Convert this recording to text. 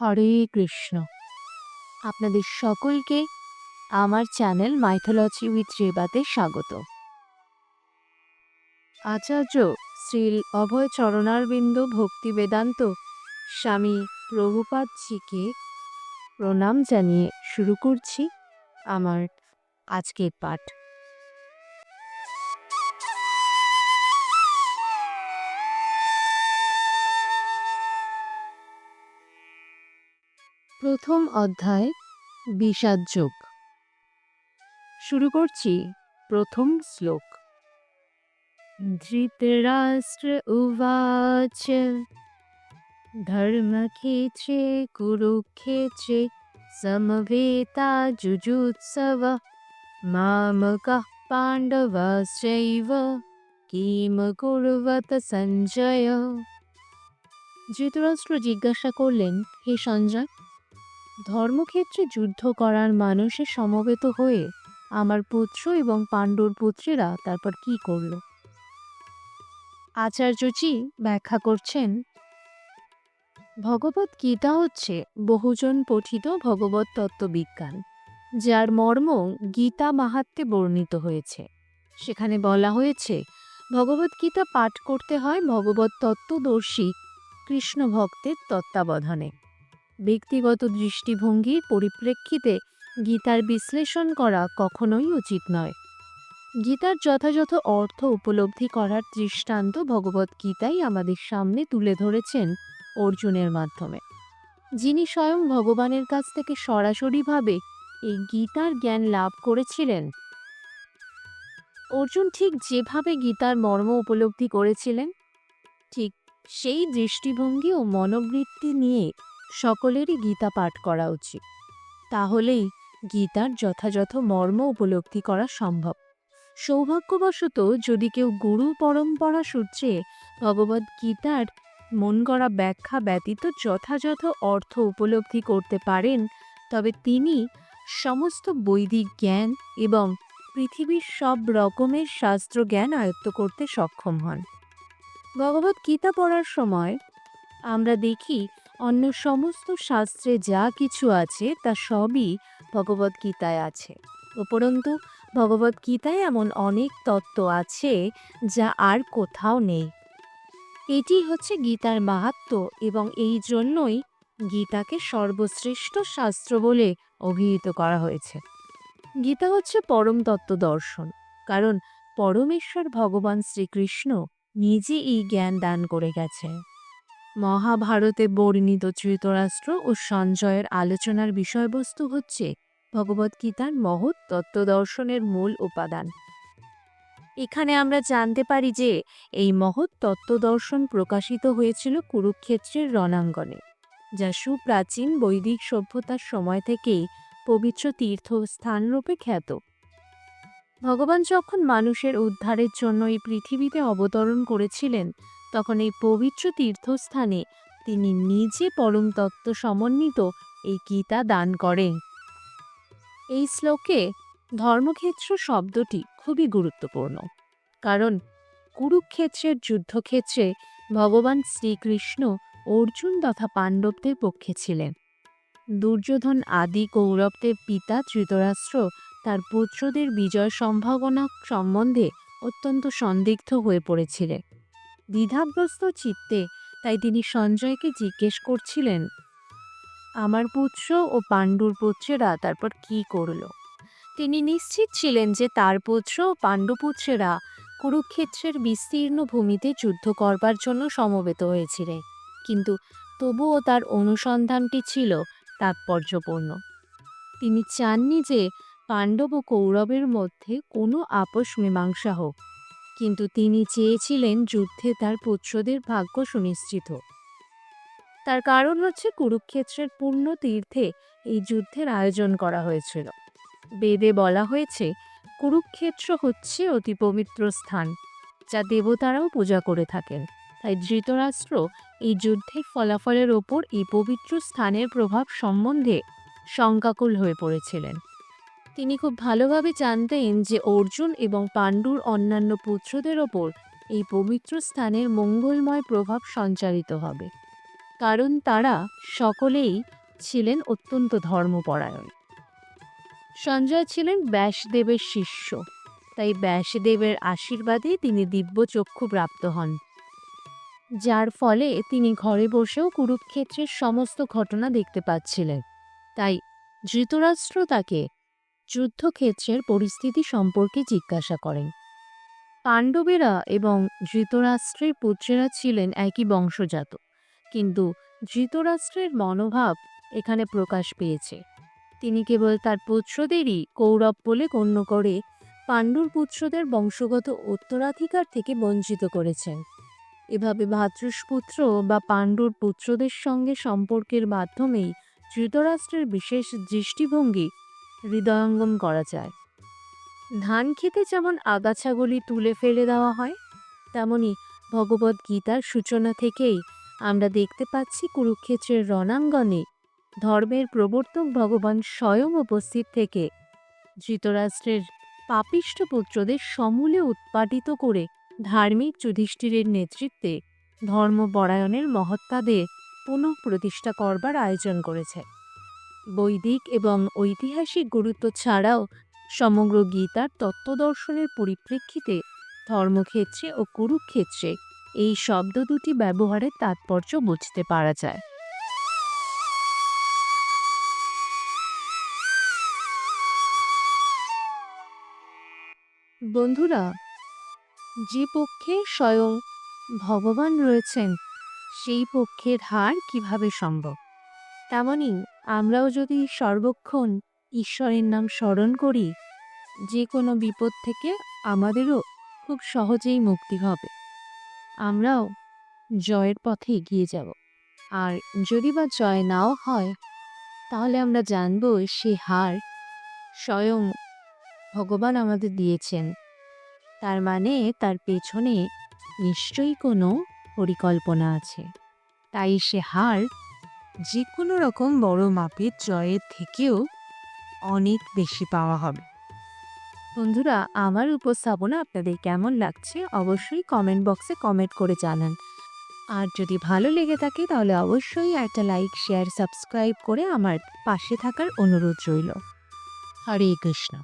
হরে কৃষ্ণ। আপনাদের সকলকে আমার চ্যানেল মাইথোলজি উইথ রেবাতে স্বাগত। আচার্য শ্রীল অভয় চরণারবিন্দ ভক্তি বেদান্ত স্বামী প্রভুপাদজিকে প্রণাম জানিয়ে শুরু করছি আমার আজকের পাঠ। প্রথম অধ্যায় বিষাদ যোগ। শুরু করছি প্রথম শ্লোক। ধৃতরাষ্ট্র উবাচ ধর্মক্ষেত্রে কুরুক্ষেত্রে সমবেতা যুযুৎসব মামকঃ পাণ্ডবাশ্চৈব কিম কুর্বত সঞ্জয়। ধৃতরাষ্ট্র জিজ্ঞাসা করলেন, হে সঞ্জয়, ধর্মক্ষেত্রে যুদ্ধ করার মানুষে সমবেত হয়ে আমার পুত্র এবং পাণ্ডুর পুত্রেরা তারপর কি করল? আচার্যজি ব্যাখ্যা করছেন, ভগবত গীতা হচ্ছে বহুজন পঠিত ভগবত তত্ত্ববিজ্ঞান, যার মর্ম গীতা মাহাত্ম্যে বর্ণিত হয়েছে। সেখানে বলা হয়েছে ভগবত গীতা পাঠ করতে হয় ভগবত তত্ত্বদর্শী কৃষ্ণ ভক্তের তত্ত্বাবধানে। ব্যক্তিগত দৃষ্টিভঙ্গির পরিপ্রেক্ষিতে গীতার বিশ্লেষণ করা কখনোই উচিত নয়। গীতার যথাযথ অর্থ উপলব্ধি করার দৃষ্টান্ত ভগবদ্গীতাই আমাদের সামনে তুলে ধরেছেন অর্জুনের মাধ্যমে, যিনি স্বয়ং ভগবানের কাছ থেকে সরাসরিভাবে এই গীতার জ্ঞান লাভ করেছিলেন। অর্জুন ঠিক যেভাবে গীতার মর্ম উপলব্ধি করেছিলেন, ঠিক সেই দৃষ্টিভঙ্গি ও মনোবৃত্তি নিয়ে সকলেরই গীতা পাঠ করা উচিত। তাহলেই গীতার যথাযথ মর্ম উপলব্ধি করা সম্ভব। সৌভাগ্যবশত যদি কেউ গুরু পরম্পরা সূত্রে ভগবদ্ গীতার মন গড়া ব্যাখ্যা ব্যতীত যথাযথ অর্থ উপলব্ধি করতে পারেন, তবে তিনি সমস্ত বৈদিক জ্ঞান এবং পৃথিবীর সব রকমের শাস্ত্র জ্ঞান আয়ত্ত করতে সক্ষম হন। ভগবদ্ গীতা পড়ার সময় আমরা দেখি অন্য সমস্ত শাস্ত্রে যা কিছু আছে তা সবই ভগবদ্গীতায় আছে। উপরন্তু ভগবদ্গীতায় এমন অনেক তত্ত্ব আছে যা আর কোথাও নেই। এটি হচ্ছে গীতার মাহাত্ম্য এবং এই জন্যই গীতাকে সর্বশ্রেষ্ঠ শাস্ত্র বলে অভিহিত করা হয়েছে। গীতা হচ্ছে পরম তত্ত্ব দর্শন, কারণ পরমেশ্বর ভগবান শ্রীকৃষ্ণ নিজে এই জ্ঞান দান করে গেছে। মহাভারতে বর্ণিত ধৃতরাষ্ট্র ও সঞ্জয়ের আলোচনার বিষয়বস্তু হচ্ছে ভগবদ্গীতার মহৎ তত্ত্বদর্শনের মূল উপাদান। এখানে আমরা জানতে পারি যে এই মহৎ তত্ত্বদর্শন প্রকাশিত হয়েছিল কুরুক্ষেত্রের রণাঙ্গনে, যা সুপ্রাচীন বৈদিক সভ্যতার সময় থেকেই পবিত্র তীর্থস্থানরূপে খ্যাত। ভগবান যখন মানুষের উদ্ধারের জন্য এই পৃথিবীতে অবতরণ করেছিলেন, তখন এই পবিত্র তীর্থস্থানে তিনি নিজে পরম তত্ত্ব সমন্বিত এই গীতা দান করেন। এই শ্লোকে ধর্মক্ষেত্র শব্দটি খুবই গুরুত্বপূর্ণ, কারণ কুরুক্ষেত্রের যুদ্ধক্ষেত্রে ভগবান শ্রীকৃষ্ণ অর্জুন তথা পাণ্ডবদের পক্ষে ছিলেন। দুর্যোধন আদি কৌরবদের পিতা ধৃতরাষ্ট্র তার পুত্রদের বিজয় সম্ভাবনা সম্বন্ধে অত্যন্ত সন্দিগ্ধ হয়ে পড়েছিলেন। দ্বিধাগ্রস্ত চিত্তে তাই তিনি সঞ্জয়কে জিজ্ঞেস করছিলেন, আমার পুত্র ও পাণ্ডুর পুত্রেরা তারপর কি করল? তিনি নিশ্চিত ছিলেন যে তার পুত্র ও পাণ্ডুপুত্রেরা কুরুক্ষেত্রের বিস্তীর্ণ ভূমিতে যুদ্ধ করবার জন্য সমবেত হয়েছিলেন, কিন্তু তবুও তার অনুসন্ধানটি ছিল তাৎপর্যপূর্ণ। তিনি চাননি যে পাণ্ডব ও কৌরবের মধ্যে কোনো আপোষ মীমাংসা হোক, কিন্তু তিনি চেয়েছিলেন যুদ্ধে তার পুত্রদের ভাগ্য সুনিশ্চিত হোক। তার কারণ হচ্ছে কুরুক্ষেত্রের পূর্ণ তীর্থে এই যুদ্ধের আয়োজন করা হয়েছিল। বেদে বলা হয়েছে কুরুক্ষেত্র হচ্ছে অতি পবিত্র স্থান, যা দেবতারাও পূজা করে থাকেন। তাই ধৃতরাষ্ট্র এই যুদ্ধের ফলাফলের ওপর এই পবিত্র স্থানের প্রভাব সম্বন্ধে শঙ্কাকুল হয়ে পড়েছিলেন। তিনি খুব ভালোভাবে জানতেন যে অর্জুন এবং পাণ্ডুর অন্যান্য পুত্রদের ওপর এই পবিত্র স্থানের মঙ্গলময় প্রভাব সঞ্চারিত হবে। কারণ তারা সকলেই ছিলেন অত্যন্ত ধর্মপরায়ণ। সঞ্জয় ছিলেন ব্যাসদেবের শিষ্য, তাই ব্যাসদেবের আশীর্বাদে তিনি দিব্যচক্ষু প্রাপ্ত হন, যার ফলে তিনি ঘরে বসেও কুরুক্ষেত্রের সমস্ত ঘটনা দেখতে পাচ্ছিলেন। তাই ধৃতরাষ্ট্র তাকে যুদ্ধক্ষেত্রের পরিস্থিতি সম্পর্কে জিজ্ঞাসা করেন। পাণ্ডবেরা এবং ধৃতরাষ্ট্রের পুত্রেরা ছিলেন একই বংশজাত, কিন্তু ধৃতরাষ্ট্রের মনোভাব এখানে প্রকাশ পেয়েছে। তিনি কেবল তার পুত্রদেরই কৌরব বলে গণ্য করে পাণ্ডুর পুত্রদের বংশগত উত্তরাধিকার থেকে বঞ্চিত করেছেন। এভাবে ভ্রাতুষ্পুত্র বা পাণ্ডুর পুত্রদের সঙ্গে সম্পর্কের মাধ্যমেই ধৃতরাষ্ট্রের বিশেষ দৃষ্টিভঙ্গি হৃদয়ঙ্গম করা যায়। ধান খেতে যেমন আগাছাগুলি তুলে ফেলে দেওয়া হয়, তেমনি ভগবদ্ গীতার সূচনা থেকেই আমরা দেখতে পাচ্ছি কুরুক্ষেত্রের রণাঙ্গনে ধর্মের প্রবর্তক ভগবান স্বয়ং উপস্থিত থেকে ধৃতরাষ্ট্রের পাপিষ্ঠ পুত্রদের সমূলে উৎপাটিত করে ধার্মিক যুধিষ্ঠিরের নেতৃত্বে ধর্মপরায়ণের মহত্তাদের পুনঃপ্রতিষ্ঠা করবার আয়োজন করেছে। বৈদিক এবং ঐতিহাসিক গুরুত্ব ছাড়াও সমগ্র গীতার তত্ত্বদর্শনের পরিপ্রেক্ষিতে ধর্মক্ষেত্রে ও কুরুক্ষেত্রে এই শব্দ দুটি ব্যবহারের তাৎপর্য বুঝতে পারা যায়। বন্ধুরা, যে পক্ষে স্বয়ং ভগবান রয়েছেন সেই পক্ষের হার কিভাবে সম্ভব? তেমনি আমরাও যদি সর্বক্ষণ ঈশ্বরের নাম স্মরণ করি, যে কোনো বিপদ থেকে আমাদেরও খুব সহজেই মুক্তি হবে, আমরাও জয়ের পথে এগিয়ে যাব। আর যদি বা জয় নাও হয়, তাহলে আমরা জানব সে হার স্বয়ং ভগবান আমাদের দিয়েছেন। তার মানে তার পেছনে নিশ্চয়ই কোনো পরিকল্পনা আছে। তাই সে হার যে কোনো রকম বড় মাপের জয়ের থেকেও অনেক বেশি পাওয়া হবে। বন্ধুরা, আমার উপস্থাপনা আপনাদের কেমন লাগছে অবশ্যই কমেন্ট বক্সে কমেন্ট করে জানান। আর যদি ভালো লেগে থাকে তাহলে অবশ্যই একটা লাইক, শেয়ার, সাবস্ক্রাইব করে আমার পাশে থাকার অনুরোধ রইল। হরে কৃষ্ণ।